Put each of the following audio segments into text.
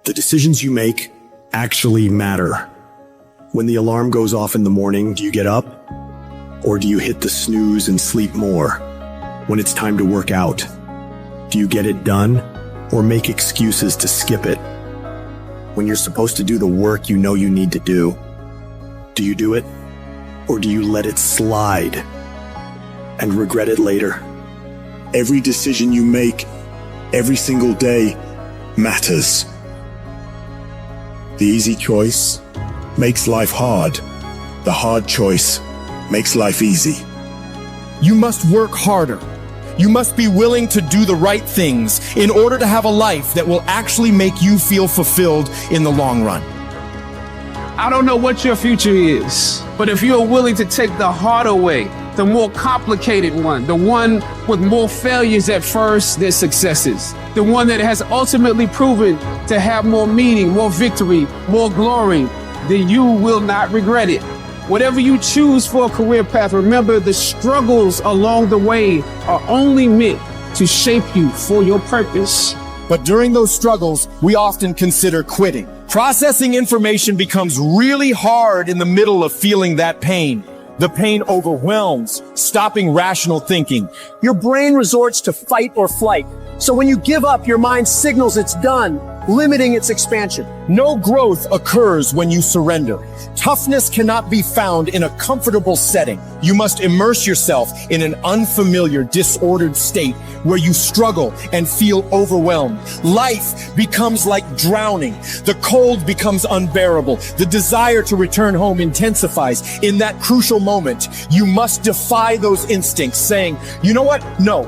The decisions you make actually matter. When the alarm goes off in the morning, do you get up? Or do you hit the snooze and sleep more? When it's time to work out, do you get it done or make excuses to skip it? When you're supposed to do the work you know you need to do you do it? Or do you let it slide and regret it later? Every decision you make, every single day, matters. The easy choice makes life hard. The hard choice makes life easy. You must work harder. You must be willing to do the right things in order to have a life that will actually make you feel fulfilled in the long run. I don't know what your future is, but if you're willing to take the harder way, the more complicated one, the one with more failures at first than successes, the one that has ultimately proven to have more meaning, more victory, more glory, then you will not regret it. Whatever you choose for a career path, remember the struggles along the way are only meant to shape you for your purpose. But during those struggles, we often consider quitting. Processing information becomes really hard in the middle of feeling that pain. The pain overwhelms, stopping rational thinking. Your brain resorts to fight or flight. So when you give up, your mind signals it's done, limiting its expansion. No growth occurs when you surrender. Toughness cannot be found in a comfortable setting. You must immerse yourself in an unfamiliar, disordered state where you struggle and feel overwhelmed. Life becomes like drowning. The cold becomes unbearable. The desire to return home intensifies. In that crucial moment, you must defy those instincts, saying, you know what? No.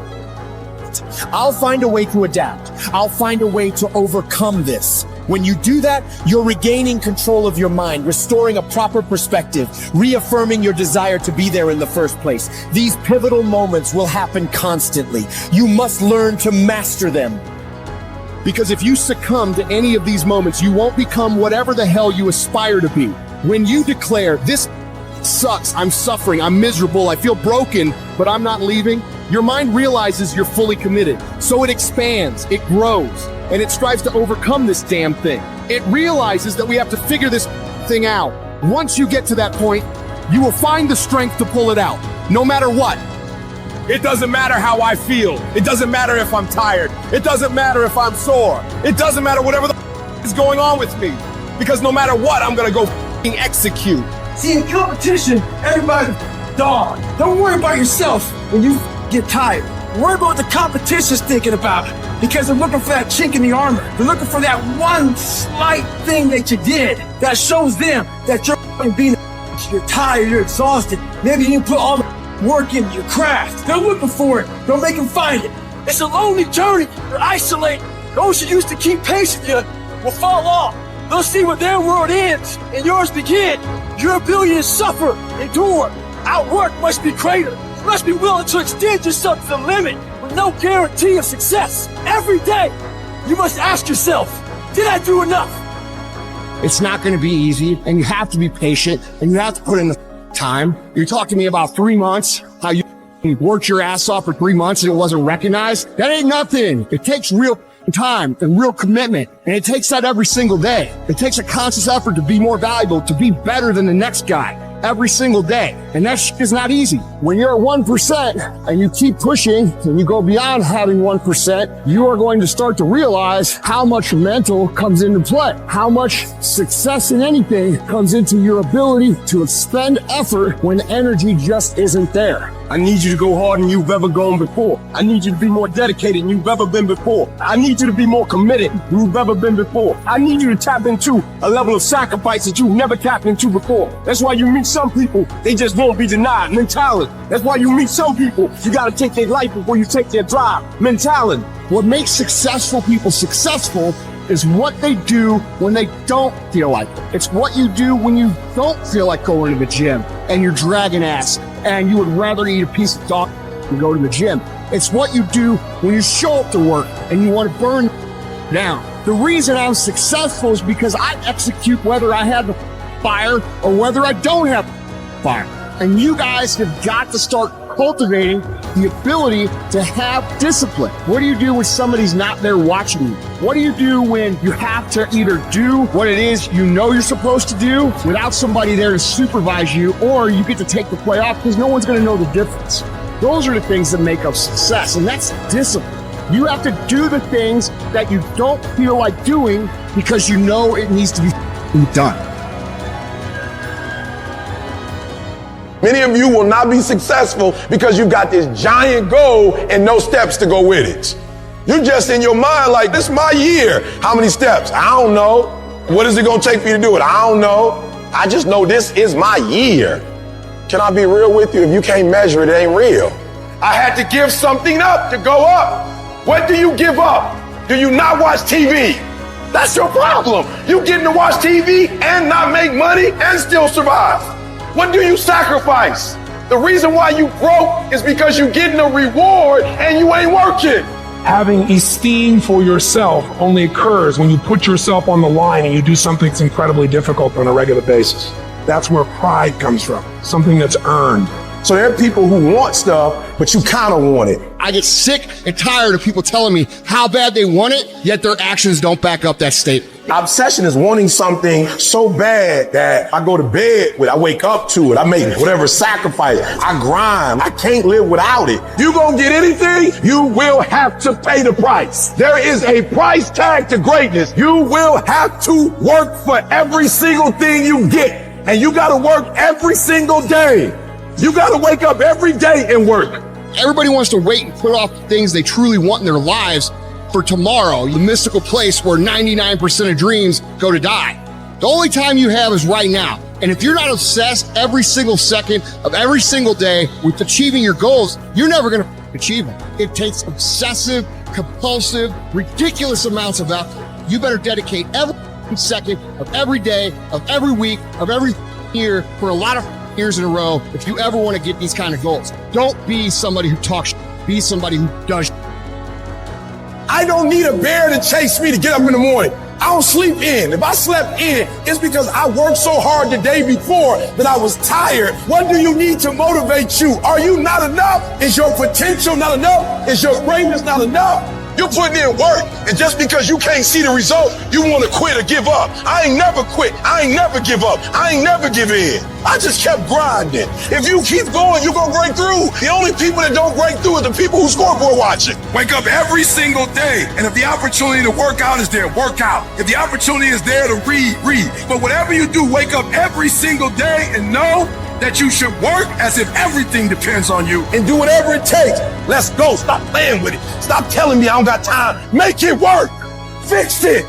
I'll find a way to adapt. I'll find a way to overcome this. When you do that, you're regaining control of your mind, restoring a proper perspective, reaffirming your desire to be there in the first place. These pivotal moments will happen constantly. You must learn to master them. Because if you succumb to any of these moments, you won't become whatever the hell you aspire to be. When you declare, this sucks, I'm suffering, I'm miserable, I feel broken, but I'm not leaving, your mind realizes you're fully committed. So it expands, it grows, and it strives to overcome this damn thing. It realizes that we have to figure this thing out. Once you get to that point, you will find the strength to pull it out, no matter what. It doesn't matter how I feel. It doesn't matter if I'm tired. It doesn't matter if I'm sore. It doesn't matter whatever the is going on with me. Because no matter what, I'm gonna go execute. See, in competition, everybody's a dog. Don't worry about yourself when you get tired. Worry about what the competition's thinking about it. Because they're looking for that chink in the armor. They're looking for that one slight thing that you did that shows them that you're being you're tired, you're exhausted. Maybe you didn't put all the work into your craft. They're looking for it. Don't make them find it. It's a lonely journey. You're isolated. Those who used to keep pace with you will fall off. They'll see where their world ends and yours begin. Your ability to suffer, endure, outwork must be greater. You must be willing to extend yourself to the limit with no guarantee of success. Every day, you must ask yourself, did I do enough? It's not going to be easy, and you have to be patient, and you have to put in the time. You talked to me about 3 months, how you worked your ass off for 3 months and it wasn't recognized. That ain't nothing. It takes real time and real commitment, and it takes that every single day. It takes a conscious effort to be more valuable, to be better than the next guy every single day, and that shit is not easy. When you're at 1% and you keep pushing and you go beyond having 1%, you are going to start to realize how much mental comes into play, how much success in anything comes into your ability to expend effort when energy just isn't there. I need you to go harder than you've ever gone before. I need you to be more dedicated than you've ever been before. I need you to be more committed than you've ever been before. I need you to tap into a level of sacrifice that you've never tapped into before. That's why you meet some people, they just won't be denied mentality. That's why you meet some people, you gotta take their life before you take their drive mentality. What makes successful people successful is what they do when they don't feel like it. It's what you do when you don't feel like going to the gym and you're dragging ass and you would rather eat a piece of dog than go to the gym. It's what you do when you show up to work and you want to burn down. The reason I'm successful is because I execute whether I have the fire or whether I don't have fire. And you guys have got to start cultivating the ability to have discipline. What do you do when somebody's not there watching you? What do you do when you have to either do what it is you know you're supposed to do without somebody there to supervise you, or you get to take the play off because no one's going to know the difference? Those are the things that make up success, and that's discipline. You have to do the things that you don't feel like doing because you know it needs to be done. Many of you will not be successful because you've got this giant goal and no steps to go with it. You're just in your mind like, this is my year. How many steps? I don't know. What is it going to take for you to do it? I don't know. I just know this is my year. Can I be real with you? If you can't measure it, it ain't real. I had to give something up to go up. What do you give up? Do you not watch TV? That's your problem. You getting to watch TV and not make money and still survive. What do you sacrifice? The reason why you broke is because you're getting a reward and you ain't working. Having esteem for yourself only occurs when you put yourself on the line and you do something that's incredibly difficult on a regular basis. That's where pride comes from, something that's earned. So there are people who want stuff, but you kind of want it. I get sick and tired of people telling me how bad they want it, yet their actions don't back up that statement. Obsession is wanting something so bad that I go to bed with, I wake up to it, I make whatever sacrifice, I grind, I can't live without it. You gonna get anything, you will have to pay the price. There is a price tag to greatness. You will have to work for every single thing you get, and you gotta work every single day. You gotta wake up every day and work. Everybody wants to wait and put off things they truly want in their lives for tomorrow, the mystical place where 99% of dreams go to die. The only time you have is right now. And if you're not obsessed every single second of every single day with achieving your goals, you're never gonna achieve them. It takes obsessive, compulsive, ridiculous amounts of effort. You better dedicate every second of every day, of every week, of every year for a lot of years in a row if you ever want to get these kind of goals. Don't be somebody who talks, be somebody who does. I don't need a bear to chase me to get up in the morning. I don't sleep in. If I slept in, it's because I worked so hard the day before that I was tired. What do you need to motivate you? Are you not enough? Is your potential not enough? Is your greatness not enough? You're putting in work, and just because you can't see the result, you want to quit or give up. I ain't never quit. I ain't never give up. I ain't never give in. I just kept grinding. If you keep going, you're going to break through. The only people that don't break through are the people who scoreboard watching. Wake up every single day, and if the opportunity to work out is there, work out. If the opportunity is there to read, read. But whatever you do, wake up every single day and know that you should work as if everything depends on you and do whatever it takes. Let's go. Stop playing with it. Stop telling me I don't got time. Make it work. Fix it.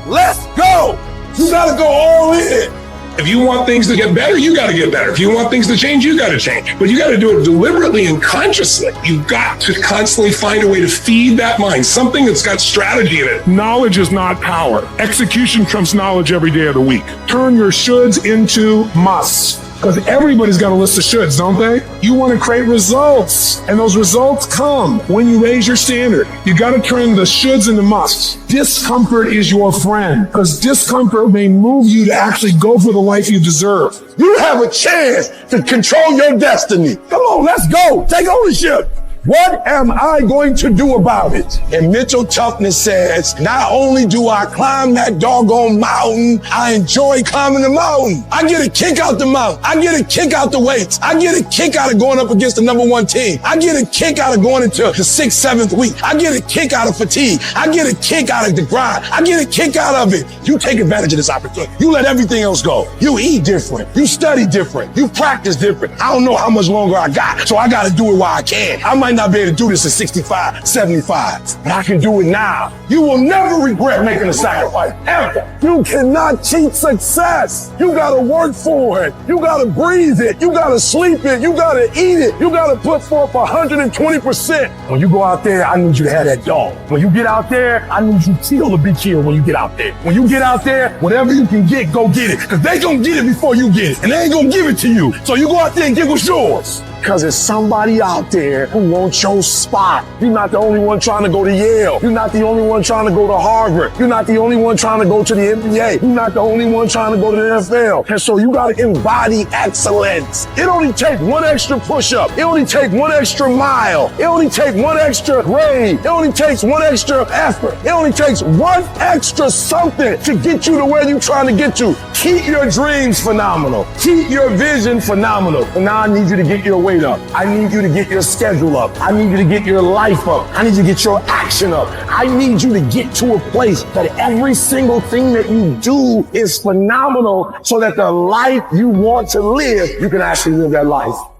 Let's go. You gotta go all in. If you want things to get better, you got to get better. If you want things to change, you got to change. But you got to do it deliberately and consciously. You've got to constantly find a way to feed that mind, something that's got strategy in it. Knowledge is not power. Execution trumps knowledge every day of the week. Turn your shoulds into musts. Because everybody's got a list of shoulds, don't they? You want to create results, and those results come when you raise your standard. You got to turn the shoulds into musts. Discomfort is your friend, because discomfort may move you to actually go for the life you deserve. You have a chance to control your destiny. Come on, let's go. Take ownership. What am I going to do about it? And mental toughness says, not only do I climb that doggone mountain, I enjoy climbing the mountain. I get a kick out the mountain. I get a kick out the weights. I get a kick out of going up against the number one team. I get a kick out of going into the 6th, 7th week. I get a kick out of fatigue. I get a kick out of the grind. I get a kick out of it. You take advantage of this opportunity. You let everything else go. You eat different. You study different. You practice different. I don't know how much longer I got, so I got to do it while I can. I might not be able to do this at 65, 75, but I can do it now. You will never regret making a sacrifice, ever. You cannot cheat success. You gotta work for it. You gotta breathe it. You gotta sleep it. You gotta eat it. You gotta put forth 120%. When you go out there, I need you to have that dog. When you get out there, I need you to be chill when you get out there. When you get out there, whatever you can get, go get it. Cause they gonna get it before you get it. And they ain't gonna give it to you. So you go out there and get what's yours. Because there's somebody out there who wants your spot. You're not the only one trying to go to Yale. You're not the only one trying to go to Harvard. You're not the only one trying to go to the NBA. You're not the only one trying to go to the NFL. And so you got to embody excellence. It only takes one extra push-up. It only takes one extra mile. It only takes one extra grade. It only takes one extra effort. It only takes one extra something to get you to where you're trying to get to. Keep your dreams phenomenal. Keep your vision phenomenal. And now I need you to get your weight up. I need you to get your schedule up. I need you to get your life up. I need you to get your action up. I need you to get to a place that every single thing that you do is phenomenal so that the life you want to live, you can actually live that life.